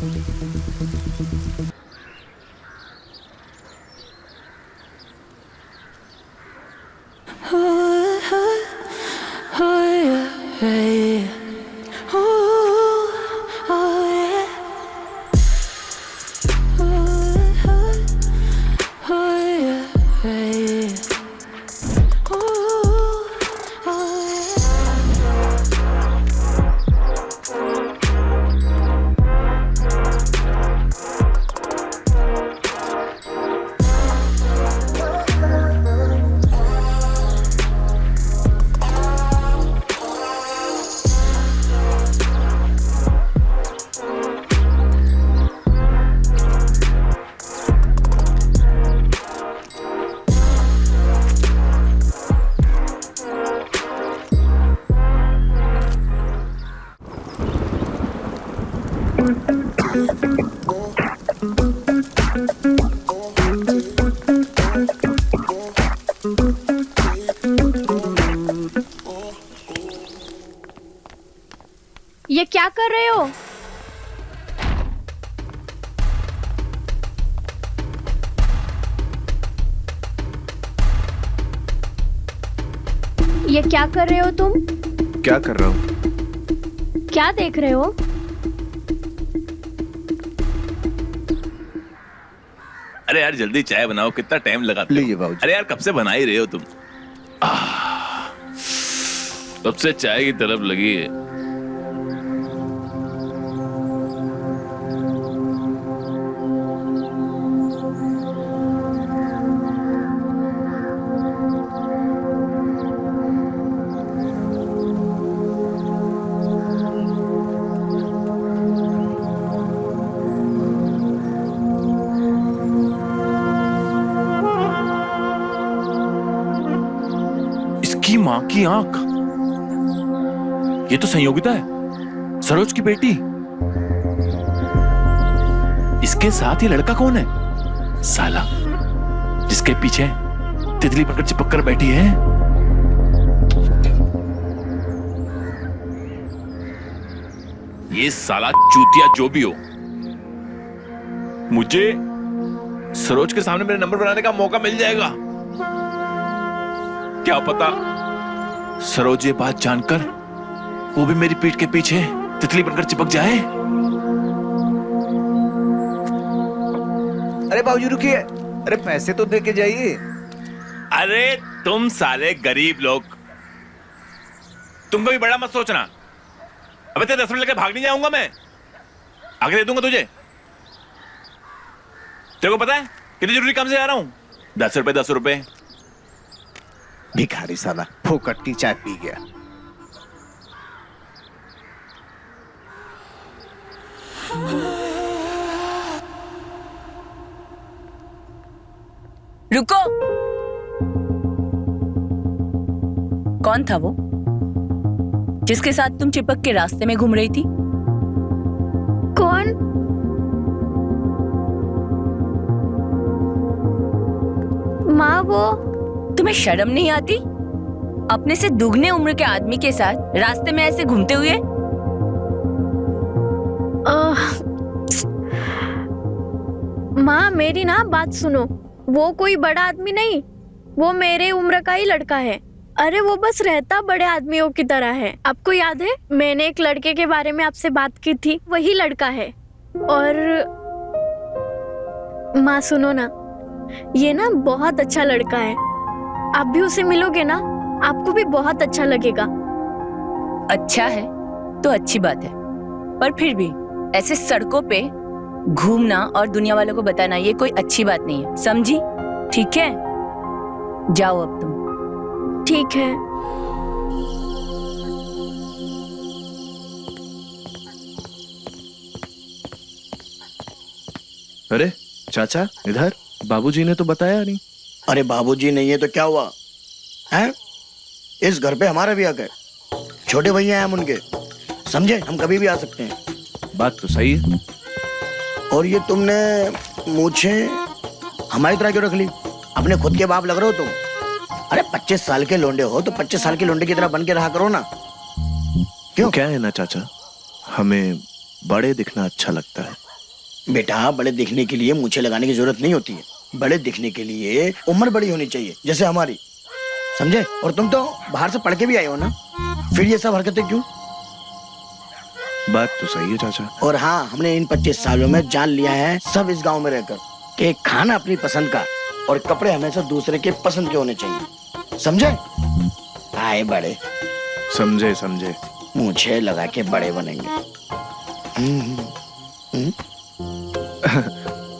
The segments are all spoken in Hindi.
ये क्या कर रहे हो? ये क्या कर रहे हो तुम? क्या कर रहा हूँ? क्या देख रहे हो? अरे यार जल्दी चाय बनाओ, कितना टाइम लगाते लीजिए हो? बाबूजी। अरे यार कब से बना ही रहे हो तुम? कब से चाय की तरफ लगी है। इसकी मां की आंख, ये तो संयोगिता है, सरोज की बेटी। इसके साथ ये लड़का कौन है? साला जिसके पीछे तितली बनकर चिपक कर बैठी है। ये साला चूतिया जो भी हो, मुझे सरोज के सामने मेरे नंबर बनाने का मौका मिल जाएगा। क्या पता सरोज ये बात जानकर वो भी मेरी पीठ के पीछे तितली बनकर चिपक जाए। अरे बाबूजी रुकिए, अरे पैसे तो दे के जाइए। अरे तुम साले गरीब लोग, तुम कभी बड़ा मत सोचना। अबे तेरे 10 मिनट लेकर भाग नहीं जाऊंगा मैं, आगे दे दूंगा तुझे। तेरे को पता है कितनी जरूरी काम से जा रहा हूं? 10 रुपए 10 रुपए। भिखारी साला फोकट की चाय पी गया। रुको, कौन था वो जिसके साथ तुम चिपक के रास्ते में घूम रही थी? कौन? माँ वो। तुम्हें शर्म नहीं आती अपने से दुगने उम्र के आदमी के साथ रास्ते में ऐसे घूमते हुए? माँ मेरी ना बात सुनो, वो कोई बड़ा आदमी नहीं, वो मेरे उम्र का ही लड़का है। अरे वो बस रहता बड़े आदमियों की तरह है। आपको याद है मैंने एक लड़के के बारे में आपसे बात की थी, वही लड़का है। और माँ सुनो ना, ये ना बहुत अच्छा लड़का है, आप भी उसे मिलोगे ना आपको भी बहुत अच्छा लगेगा। अच्छा है तो अच्छी बात है, पर फिर भी ऐसे सड़कों पे घूमना और दुनिया वालों को बताना ये कोई अच्छी बात नहीं है, समझी? ठीक है, जाओ अब तुम। ठीक है। अरे चाचा इधर, बाबूजी ने तो बताया नहीं। अरे बाबूजी नहीं है तो क्या हुआ है? इस घर पे हमारा भी हक है, छोटे भैया हैं हम उनके, समझे? हम कभी भी आ सकते हैं। बात तो सही है। और ये तुमने मूछे हमारी तरह क्यों रख ली? अपने खुद के बाप लग रहे हो तुम। अरे 25 साल के लोंडे हो तो 25 साल के लोंडे की तरह बन के रहा करो ना। क्यों? क्या है ना चाचा, हमें बड़े दिखना अच्छा लगता है। बेटा बड़े दिखने के लिए मूछें लगाने की जरूरत नहीं होती है। बड़े दिखने के लिए उम्र बड़ी होनी चाहिए, जैसे हमारी, समझे? और तुम तो बाहर से पढ़ के भी आए हो ना, फिर ये सब हरकतें क्यों? बात तो सही है चाचा। और हाँ, हमने इन 25 सालों में जान लिया है सब इस गांव में रहकर कि खाना अपनी पसंद का और कपड़े हमेशा दूसरे के पसंद के होने चाहिए, समझे? आए बड़े, समझे समझे। मूछें लगा के बड़े बनेंगे।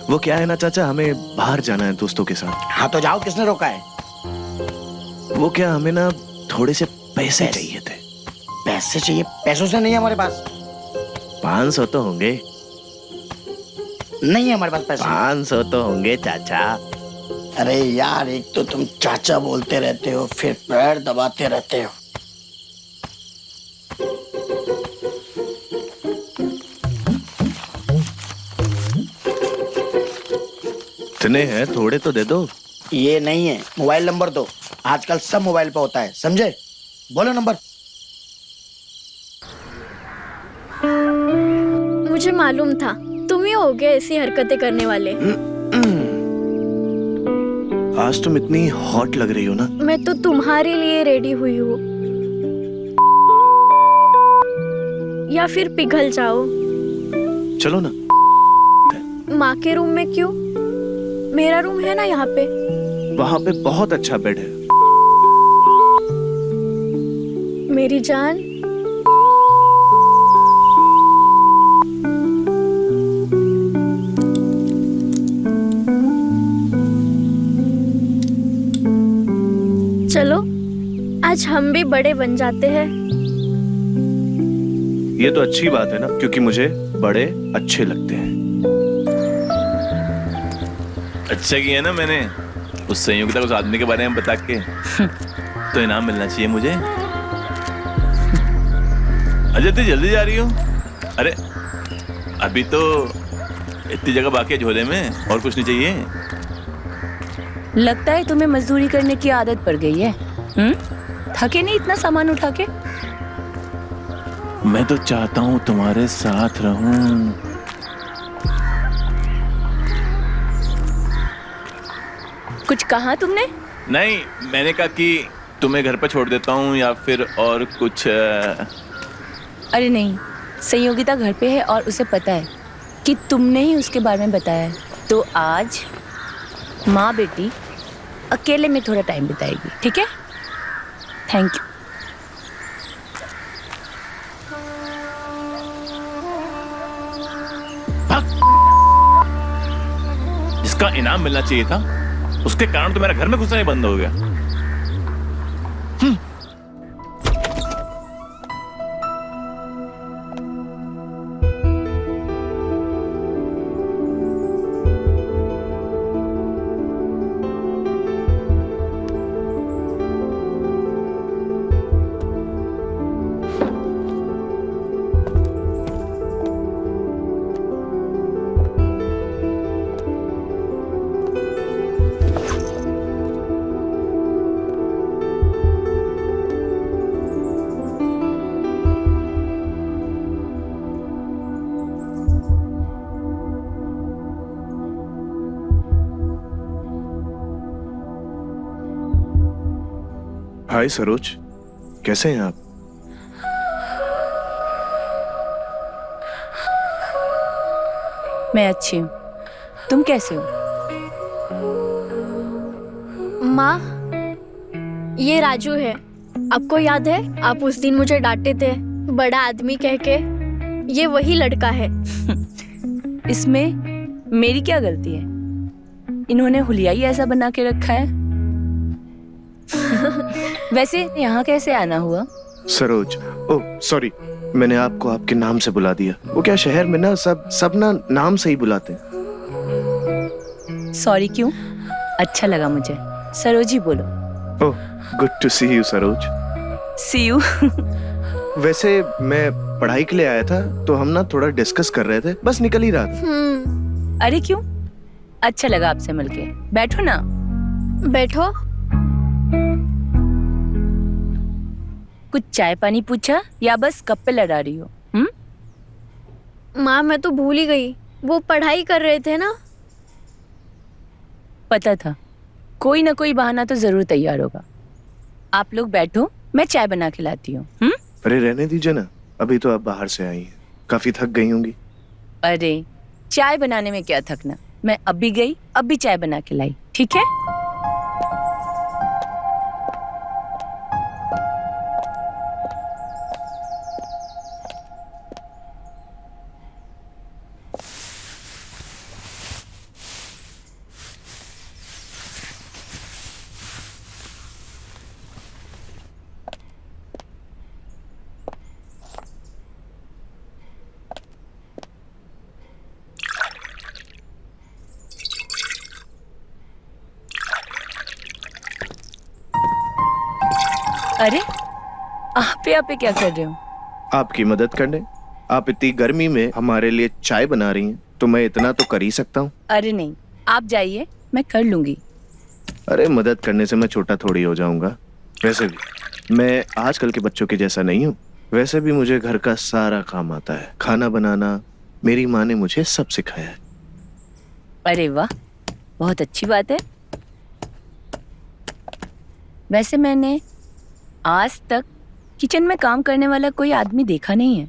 वो क्या है ना चाचा, हमें बाहर जाना है दोस्तों के साथ। हाँ तो जाओ, किसने रोका है? वो क्या, हमें ना थोड़े से पैसे चाहिए थे। पैसे चाहिए? पैसों से नहीं है हमारे पास। 500 तो होंगे। नहीं है हमारे पास पैसे। 500 तो होंगे चाचा। अरे यार, एक तो तुम चाचा बोलते रहते हो, फिर पैर दबाते रहते हो। इतने हैं, थोड़े तो दे दो। ये नहीं है, मोबाइल नंबर दो। आजकल सब मोबाइल पे होता है, समझे? बोलो नंबर। मुझे मालूम था तुम ही होगे ऐसी हरकतें करने वाले। आज तुम इतनी हॉट लग रही हो ना। मैं तो तुम्हारे लिए रेडी हुई हूँ, या फिर पिघल जाओ। चलो ना। माँ के रूम में क्यों? मेरा रूम है ना यहाँ पे। वहाँ पे बहुत अच्छा बेड है। मेरी जान, चलो आज हम भी बड़े बन जाते हैं। ये तो अच्छी बात है ना, क्योंकि मुझे बड़े अच्छे लगते हैं। अच्छा किया ना मैंने उस संयोगिता को उस आदमी के बारे में बता के। तो इनाम मिलना चाहिए मुझे। अजय इतनी जल्दी जा रही हो? अरे अभी तो इतनी जगह बाकी है झोले में, और कुछ नहीं चाहिए? लगता है तुम्हें मजदूरी करने की आदत पड़ गई है। थके नहीं इतना सामान उठा के? मैं तो चाहता हूँ तुम्हारे साथ रहूं। कुछ कहा तुमने? नहीं, मैंने कहा कि तुम्हें घर पर छोड़ देता हूँ या फिर और कुछ। अरे नहीं, संयोगिता घर पे है और उसे पता है कि तुमने ही उसके बारे में बताया है। तो आज माँ बेटी अकेले में थोड़ा टाइम बिताएगी, ठीक है? Thank you. जिसका इनाम मिलना चाहिए था उसके कारण तो मेरा घर में घुसना ही बंद हो गया। हाय सरोज, कैसे हैं आप? मैं अच्छी हूँ, तुम कैसे हो? माँ, ये राजू है। आपको याद है आप उस दिन मुझे डांटे थे बड़ा आदमी कह के? ये वही लड़का है। इसमें मेरी क्या गलती है? इन्होंने हुलिया ही ऐसा बना के रखा है। वैसे यहाँ कैसे आना हुआ? सरोज, ओह सॉरी, मैंने आपको आपके नाम से बुला दिया। वो क्या, शहर में ना सब ना नाम से ही बुलाते हैं। सॉरी क्यों? अच्छा लगा मुझे। सरोज ही बोलो। Oh, good to see you Saroj. See you. वैसे मैं पढ़ाई के लिए आया था, तो हम ना थोड़ा डिस्कस कर रहे थे, बस निकल ही रहा था। अरे क्यों? अच्छा लगा आपसे मिलके। बैठो ना। बैठो। कुछ चाय पानी पूछा या बस कप पे लड़ा रही हो? माँ, मैं तो भूल ही गई वो पढ़ाई कर रहे थे ना। पता था कोई ना कोई बहाना तो जरूर तैयार होगा। आप लोग बैठो, मैं चाय बना के लाती हूँ। अरे रहने दीजिए ना, अभी तो आप बाहर से आई हैं, काफी थक गई होंगी। अरे चाय बनाने में क्या थकना, मैं अभी गई अभी चाय बना के लाई, ठीक है? अरे आप यहाँ पे क्या कर रहे हो? आपकी मदद करने। आप इतनी गर्मी में हमारे लिए चाय बना रही हैं, तो मैं इतना तो कर ही सकता हूँ। अरे नहीं, आप जाइए, मैं कर लूंगी। अरे मदद करने से मैं छोटा थोड़ी हो जाऊंगा। वैसे भी मैं आजकल के बच्चों के जैसा नहीं हूँ। वैसे भी मुझे घर का सारा काम आता है। खाना बनाना मेरी माँ ने मुझे सब सिखाया है। अरे वाह, बहुत अच्छी बात है। वैसे मैंने आज तक किचन में काम करने वाला कोई आदमी देखा नहीं है।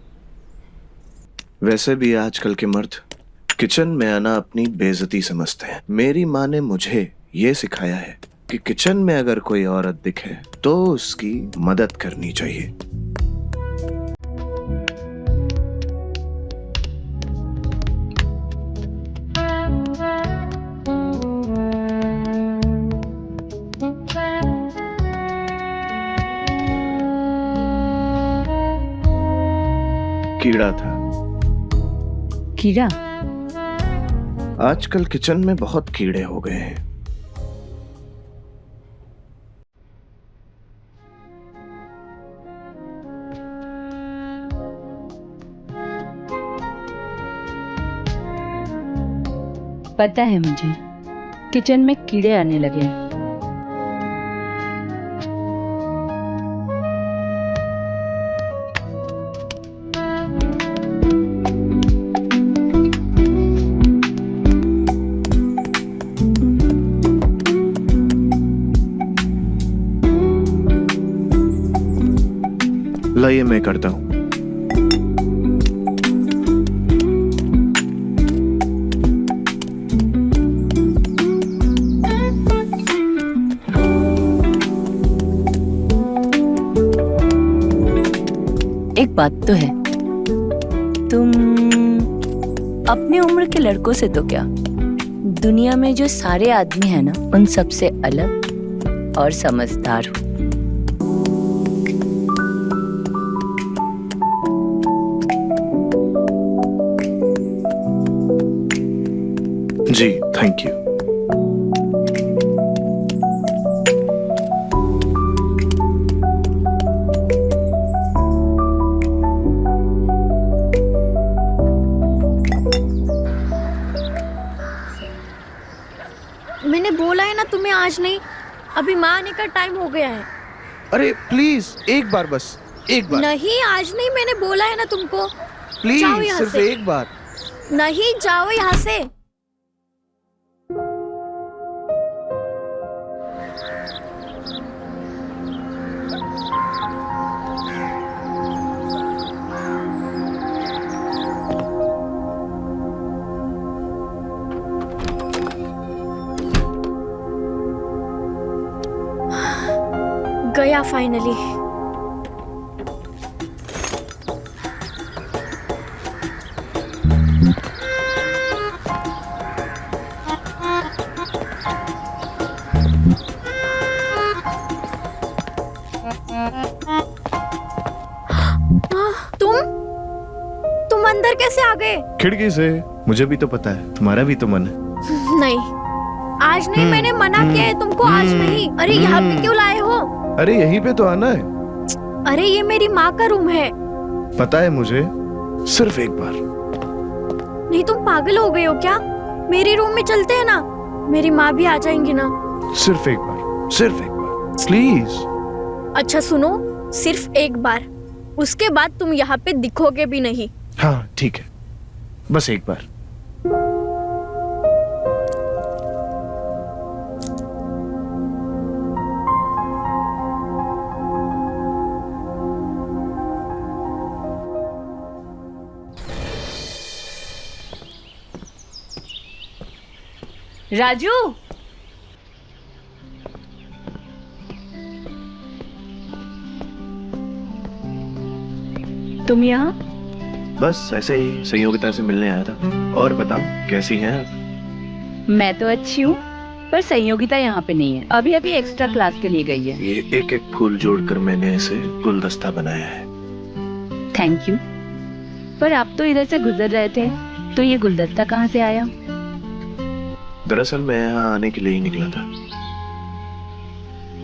वैसे भी आजकल के मर्द किचन में आना अपनी बेइज्जती समझते हैं। मेरी माँ ने मुझे ये सिखाया है कि किचन में अगर कोई औरत दिखे तो उसकी मदद करनी चाहिए। कीड़ा था। कीड़ा? आजकल किचन में बहुत कीड़े हो गए हैं। पता है मुझे, किचन में कीड़े आने लगे हैं। लाइए मैं करता हूँ। एक बात तो है, तुम अपनी उम्र के लड़कों से तो क्या, दुनिया में जो सारे आदमी हैं ना, उन सबसे अलग और समझदार हो। जी थैंक यू। मैंने बोला है ना तुम्हें आज नहीं, अभी माँ आने का टाइम हो गया है। अरे प्लीज एक बार, बस एक बार। नहीं आज नहीं, मैंने बोला है ना तुमको। प्लीज जाओ यहाँ सिर्फ से। एक बार। नहीं जाओ यहाँ से। गया फाइनली। तुम अंदर कैसे आ गए? खिड़की से। मुझे भी तो पता है तुम्हारा भी तो मन है। नहीं आज नहीं, मैंने मना किया है तुमको, आज नहीं। अरे यहाँ पे क्यों लाए हो? अरे यहीं पे तो आना है। अरे ये मेरी माँ का रूम है। पता है मुझे, सिर्फ एक बार। नहीं तुम पागल हो गए हो क्या? मेरे रूम में चलते हैं ना, मेरी माँ भी आ जाएंगी ना। सिर्फ एक बार, सिर्फ एक बार प्लीज। अच्छा सुनो, सिर्फ एक बार, उसके बाद तुम यहाँ पे दिखोगे भी नहीं। हाँ ठीक है, बस एक बार। राजू, तुम यहाँ? बस ऐसे ही संयोगिता से मिलने आया था। और बताओ कैसी हैं आप? मैं तो अच्छी हूँ, पर संयोगिता यहाँ पे नहीं है। अभी अभी एक्स्ट्रा क्लास के लिए गई है। ये एक एक फूल जोड़कर मैंने ऐसे गुलदस्ता बनाया है। Thank you. पर आप तो इधर से गुजर रहे थे, तो ये गुलदस्ता कहाँ से आया? दरअसल मैं यहाँ आने के लिए ही निकला था।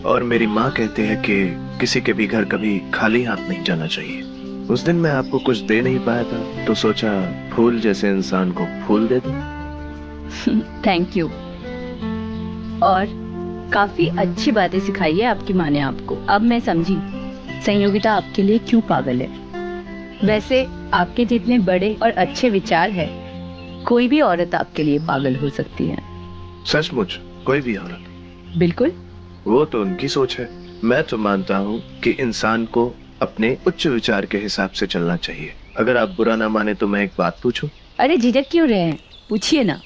और मेरी माँ कहते हैं कि किसी के भी घर कभी खाली हाथ नहीं जाना चाहिए। उस दिन मैं आपको कुछ दे नहीं पाया था, तो सोचा फूल जैसे इंसान को फूल दे दूं। Thank you. और काफी अच्छी बातें सिखाई है आपकी माँ ने आपको। अब मैं समझी संयोगिता आपके लिए क्यों पागल है। वैसे आपके जितने बड़े और अच्छे विचार है, कोई भी औरत आपके लिए पागल हो सकती है। सचमुच कोई भी औरत? बिल्कुल। वो तो उनकी सोच है। मैं तो मानता हूँ कि इंसान को अपने उच्च विचार के हिसाब से चलना चाहिए। अगर आप बुरा ना माने तो मैं एक बात पूछूं? अरे झिझक क्यों रहे हैं, पूछिए ना।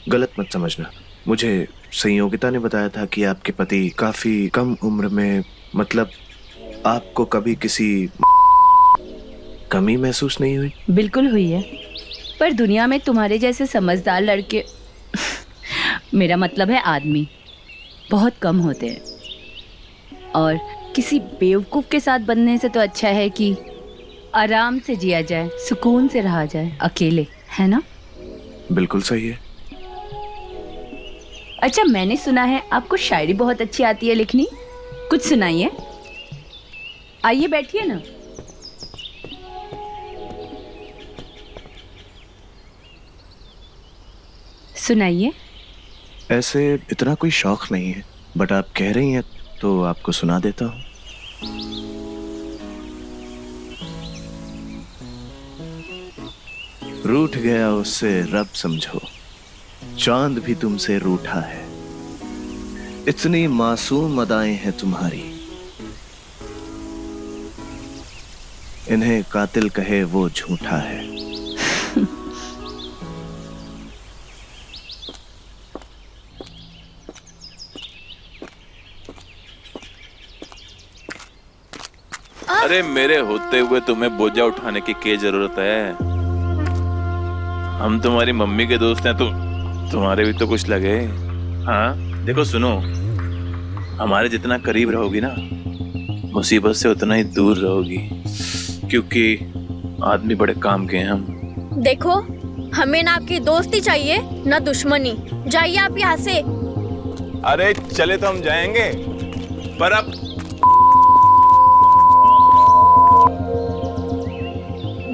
गलत मत समझना, मुझे संयोगिता ने बताया था कि आपके पति काफी कम उम्र में, मतलब आपको कभी किसी कमी महसूस नहीं हुई? बिल्कुल हुई है, पर दुनिया में तुम्हारे जैसे समझदार लड़के मेरा मतलब है आदमी बहुत कम होते हैं। और किसी बेवकूफ के साथ बनने से तो अच्छा है कि आराम से जिया जाए, सुकून से रहा जाए अकेले, है ना? बिल्कुल सही है। अच्छा, मैंने सुना है आपको शायरी बहुत अच्छी आती है लिखनी, कुछ सुनाइए। आइए बैठिए ना। सुनाइए। ऐसे इतना कोई शौक नहीं है, बट आप कह रही हैं तो आपको सुना देता हूँ। रूठ गया उससे रब समझो, चांद भी तुमसे रूठा है। इतनी मासूम अदाएं हैं तुम्हारी, इन्हें कातिल कहे वो झूठा है। अरे मेरे होते हुए तुम्हें बोझा उठाने की क्या जरूरत है? हम तुम्हारी मम्मी के दोस्त हैं, तो तुम्हारे भी तो कुछ लगे। हाँ देखो सुनो, हमारे जितना करीब रहोगी ना, मुसीबत से उतना ही दूर रहोगी, क्योंकि आदमी बड़े काम के हैं हम। देखो, हमें ना आपकी दोस्ती चाहिए ना दुश्मनी। जाइए आप यहाँ से। अरे चले तो हम जाएंगे, पर अब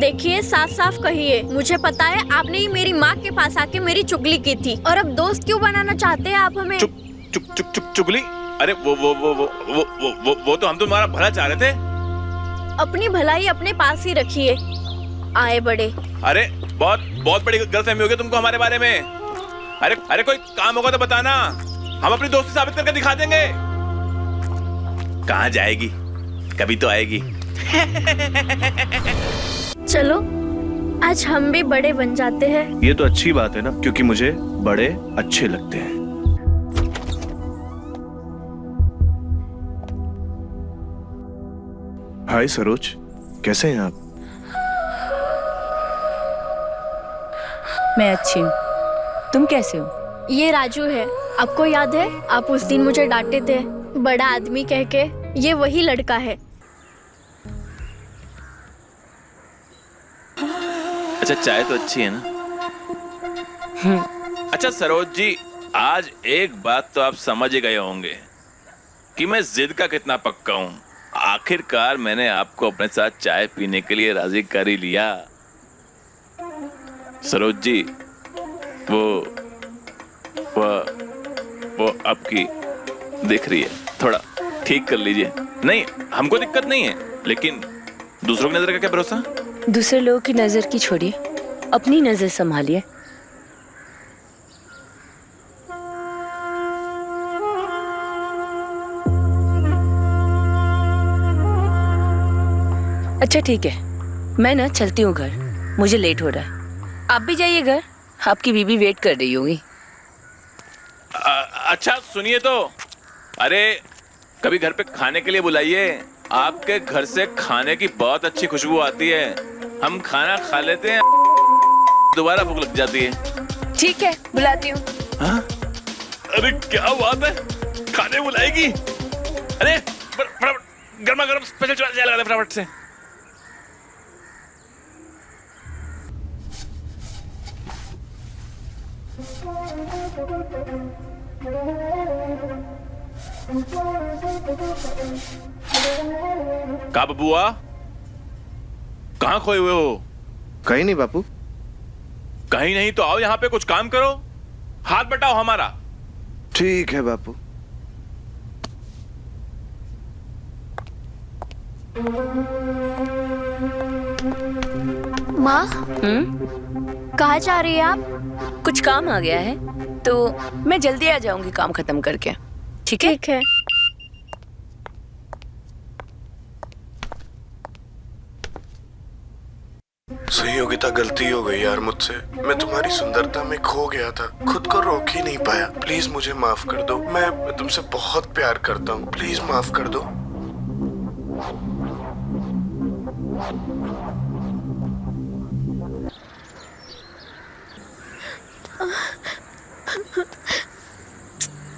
देखिए, साफ साफ कहिए। मुझे पता है आपने ही मेरी माँ के पास आके मेरी चुगली की थी, और अब दोस्त क्यों बनाना चाहते हैं आप हमें? चुप चुप चुप चुप चुगली? अरे वो तो हम तुम्हारा भला चाह रहे थे। अपनी भलाई अपने पास ही रखिए, आए बड़े। अरे बहुत बहुत बड़ी गलतफहमी हो गई तुमको हमारे बारे में। अरे कोई काम होगा तो बताना, हम अपनी दोस्ती साबित करके दिखा देंगे। कहाँ जाएगी, कभी तो आएगी। चलो, आज हम भी बड़े बन जाते हैं। ये तो अच्छी बात है ना, क्योंकि मुझे बड़े अच्छे लगते हैं। हाय सरोज, कैसे हैं आप? मैं अच्छी हूँ, तुम कैसे हो? ये राजू है। आपको याद है, आप उस दिन मुझे डांटे थे बड़ा आदमी कह के? ये वही लड़का है। अच्छा, चाय तो अच्छी है ना? अच्छा सरोज जी, आज एक बात तो आप समझ ही गए होंगे कि मैं जिद का कितना पक्का हूँ। आखिरकार मैंने आपको अपने साथ चाय पीने के लिए राजी कर ही लिया। सरोज जी, वो आपकी दिख रही है, थोड़ा ठीक कर लीजिए। नहीं, हमको दिक्कत नहीं है, लेकिन दूसरों की नजर का क्या भरोसा? दूसरे लोगों की नजर की छोड़िए, अपनी नजर संभालिए। अच्छा ठीक है, मैं ना चलती हूँ घर, मुझे लेट हो रहा है। आप भी जाइए घर, आपकी बीबी वेट कर रही होगी। अच्छा सुनिए तो, अरे कभी घर पे खाने के लिए बुलाइए। आपके घर से खाने की बहुत अच्छी खुशबू आती है। हम खाना खा लेते हैं, दोबारा भूख लग जाती है। ठीक है, बुलाती हूँ। हाँ? अरे क्या बात है, खाने बुलाएगी? अरे फटाफट गर्मा गर्म स्पेशल चाय लगा दे फटाफट से। का बबुआ, कहाँ खोए हुए हो? कहीं नहीं बापू। कहीं नहीं तो आओ यहाँ पे कुछ काम करो, हाथ बटाओ हमारा। ठीक है बापू। माँ, हम्म, कहाँ जा रही है आप? कुछ काम आ गया है तो मैं जल्दी आ जाऊंगी काम खत्म करके। ठीक है? ठीक है। सहयोगिता, गलती हो गई यार मुझसे। मैं तुम्हारी सुंदरता में खो गया था, खुद को रोक ही नहीं पाया। प्लीज मुझे माफ कर दो। मैं तुमसे बहुत प्यार करता हूँ, प्लीज माफ कर दो।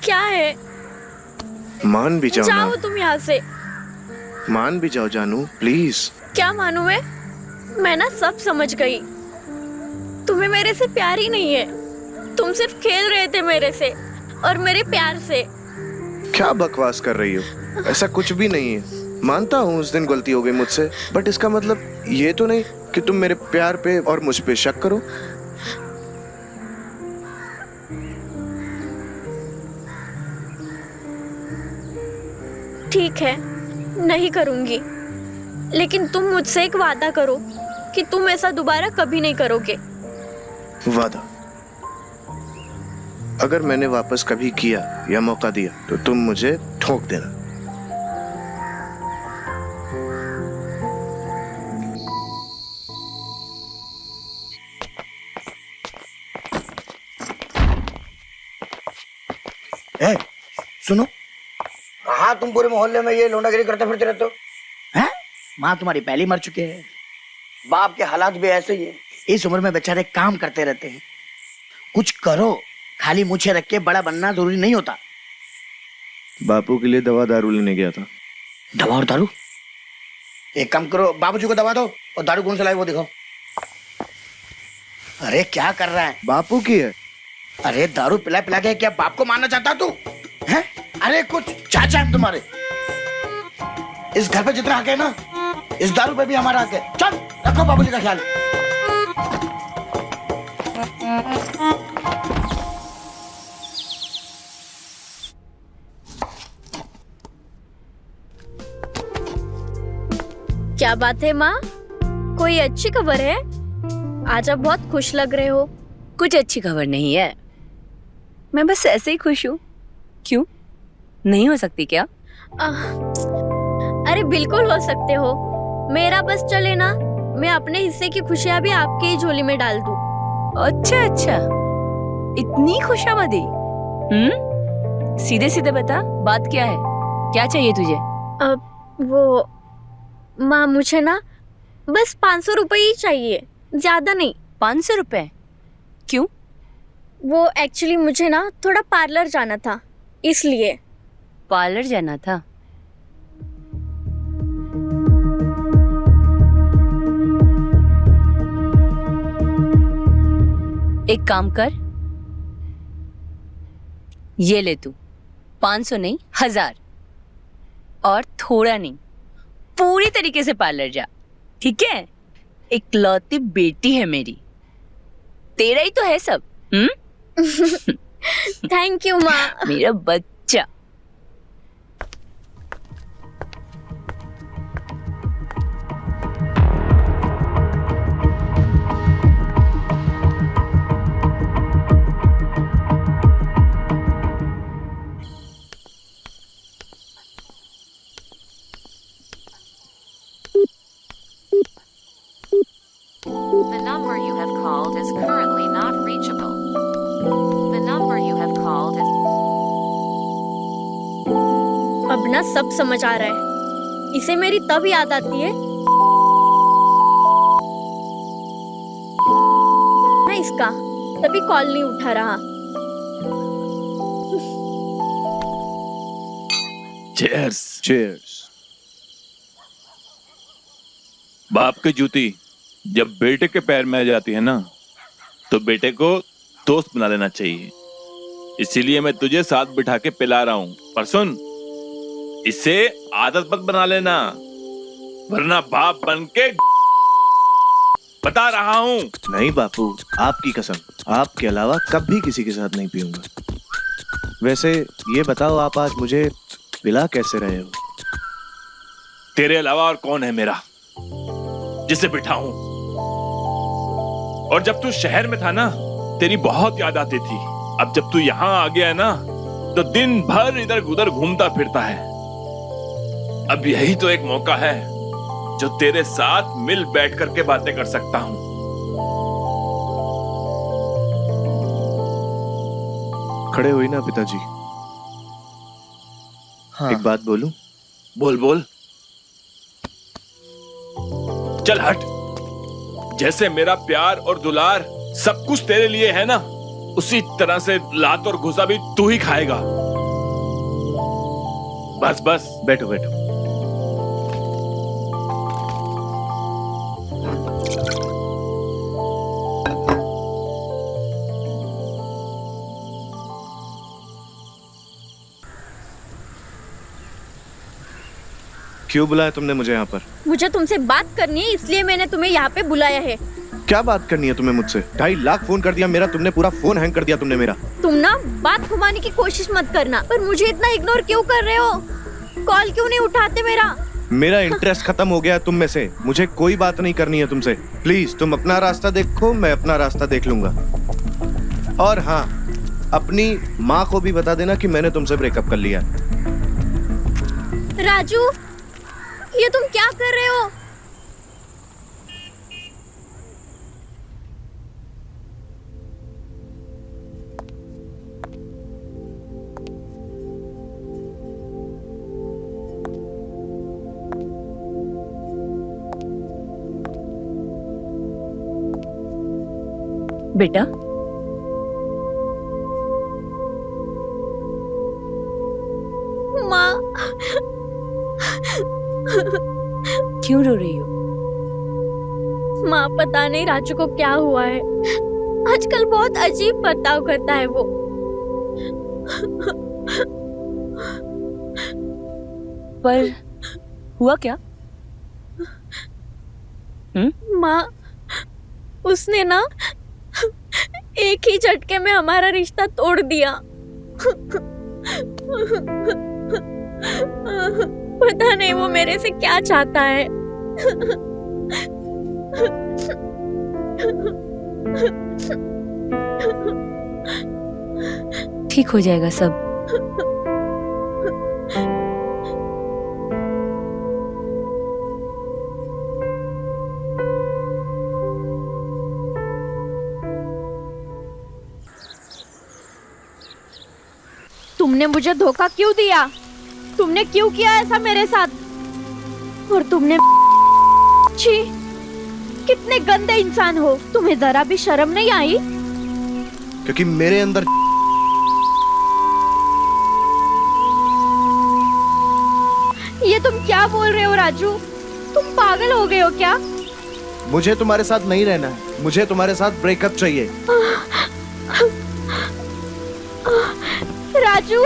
क्या है? मान भी जाओ जाओ ना। तुम यहाँ से। मान भी जाओ जानू, प्लीज। क्या मानूं मैं ना सब समझ गई। तुम्हें मेरे से प्यार ही नहीं है। तुम सिर्फ खेल रहे थे मेरे से और मेरे प्यार से। क्या बकवास कर रही हो? ऐसा कुछ भी नहीं है। मानता हूँ उस दिन गलती हो गई मुझसे, बट इसका मतलब ये तो नहीं कि तुम मेरे प्यार पे और मुझ पे शक करो। ठीक है, नहीं करूंगी, लेकिन तुम मुझसे एक वादा करो कि तुम ऐसा दोबारा कभी नहीं करोगे। वादा? अगर मैंने वापस कभी किया या मौका दिया तो तुम मुझे ठोक देना। ए, सुनो, हाँ तुम पूरे मोहल्ले में ये लोंडागिरी करते फिरते रहते हो हैं? माँ तुम्हारी पहले मर चुके हैं, बाप के हालात भी ऐसे ही है। इस उम्र में बेचारे काम करते रहते हैं। कुछ करो, खाली मुझे रख के बड़ा बनना जरूरी नहीं होता। बापू के लिए दवा दारू लेने गया था। दवा और दारू? एक काम करो, बाबूजी को दवा दो और दारू कौन सा लाए वो दिखाओ। अरे क्या कर रहा है? बापू की है। अरे दारू पिला पिला के क्या बाप को मारना चाहता तू हैं? अरे कुछ चाचा है तुम्हारे। इस घर पे जितना हक है ना, इस दारू पे भी हमारा हक है। चल रखो बाबूजी का ख्याल। क्या बात है माँ, कोई अच्छी खबर है? आज आप बहुत खुश लग रहे हो। कुछ अच्छी खबर नहीं है, मैं बस ऐसे ही खुश हूँ। क्यों, नहीं हो सकती क्या? अरे बिल्कुल हो सकते हो। मेरा बस चले ना, मैं अपने हिस्से की खुशियाँ भी आपके ही झोली में डाल दूँ। अच्छा अच्छा, इतनी खुशामदी। सीधे सीधे बता, बात क्या है? क्या चाहिए तुझे? वो माँ, मुझे ना बस 500 रुपए ही चाहिए, ज्यादा नहीं। 500 रुपए? क्यों? वो एक्चुअली मुझे ना थोड़ा पार्लर जाना था, इसलिए। पार्लर जाना था? एक काम कर, ये ले तू। 500 नहीं, 1000। और थोड़ा नहीं, पूरी तरीके से पार्लर जा, ठीक है? इकलौती बेटी है मेरी, तेरा ही तो है सब। थैंक यू माँ। मेरा बच्चा। The number you have called is currently not reachable. The number you have called is ना सब समझ आ रहा है। इसे मेरी तब याद आती है ना इसका, तभी कॉल नहीं उठा रहा। चीयर्स। चीयर्स। बाप की जूती जब बेटे के पैर में आ जाती है ना, तो बेटे को दोस्त बना लेना चाहिए। इसीलिए मैं तुझे साथ बिठा के पिला रहा हूं। पर सुन, इसे आदत मत बना लेना, वरना बाप बन के बता रहा हूं। नहीं बापू, आपकी कसम, आपके अलावा कभी किसी के साथ नहीं पीऊंगा। वैसे ये बताओ, आप आज मुझे पिला कैसे रहे हो? तेरे अलावा और कौन है मेरा जिसे बिठाऊं? और जब तू शहर में था ना, तेरी बहुत याद आती थी। अब जब तू यहाँ आ गया है ना, तो दिन भर इधर उधर घूमता फिरता है। अब यही तो एक मौका है जो तेरे साथ मिल बैठ करके बातें कर सकता हूं। खड़े हुई ना पिताजी। हाँ। एक बात बोलूं? बोल बोल। चल हट। जैसे मेरा प्यार और दुलार सब कुछ तेरे लिए है ना, उसी तरह से लात और घुसा भी तू ही खाएगा। बस बस बैठो बैठो। क्यों बुलाया तुमने मुझे यहाँ पर? मुझे तुमसे बात करनी है, इसलिए मैंने तुम्हें यहाँ पे बुलाया है। क्या बात करनी है तुम्हें मुझसे? 2.5 लाख फोन कर दिया मेरा तुमने, पूरा फोन हैंग कर दिया तुमने मेरा। तुम ना बात घुमाने की कोशिश मत करना। पर मुझे इतना इग्नोर क्यों कर रहे हो? कॉल क्यों नहीं उठाते मेरा? मेरा इंटरेस्ट खत्म हो गया तुम में से। मुझे कोई बात नहीं करनी है तुमसे। प्लीज तुम अपना रास्ता देखो, मैं अपना रास्ता देख लूंगा। और हाँ, अपनी माँ को भी बता देना कि मैंने तुमसे ब्रेकअप कर लिया। राजू, ये तुम क्या कर रहे हो? बेटा, माँ, क्यों रो रही हो? माँ पता नहीं राजू को क्या हुआ है। आजकल बहुत अजीब बर्ताव करता है वो। पर हुआ क्या? माँ, उसने ना एक ही झटके में हमारा रिश्ता तोड़ दिया। पता नहीं वो मेरे से क्या चाहता है। ठीक हो जाएगा सब। तुमने मुझे धोखा क्यों दिया? तुमने क्यों किया ऐसा मेरे साथ? और तुमने छी, कितने गंदे इंसान हो। तुम्हें जरा भी शर्म नहीं आई? क्योंकि मेरे अंदर ये तुम क्या बोल रहे हो राजू? तुम पागल हो गए हो क्या? मुझे तुम्हारे साथ नहीं रहना है। मुझे तुम्हारे साथ ब्रेकअप चाहिए। राजू,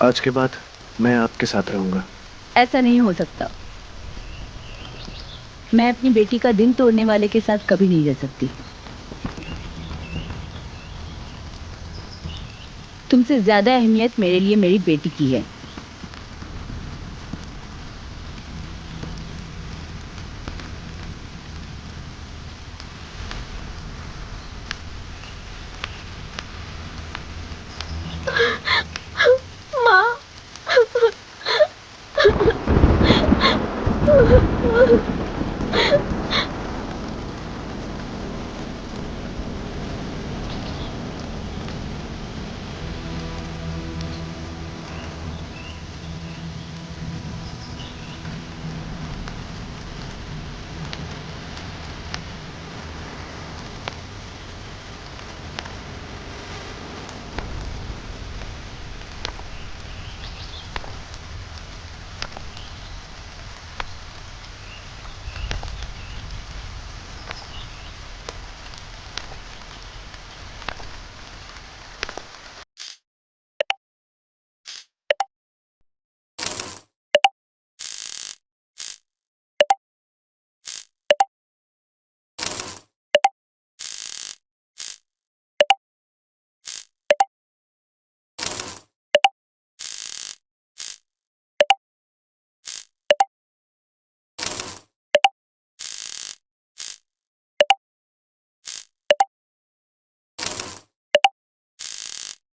आज के बाद मैं आपके साथ रहूंगा। ऐसा नहीं हो सकता। मैं अपनी बेटी का दिल तोड़ने वाले के साथ कभी नहीं रह सकती। तुमसे ज्यादा अहमियत मेरे लिए मेरी बेटी की है।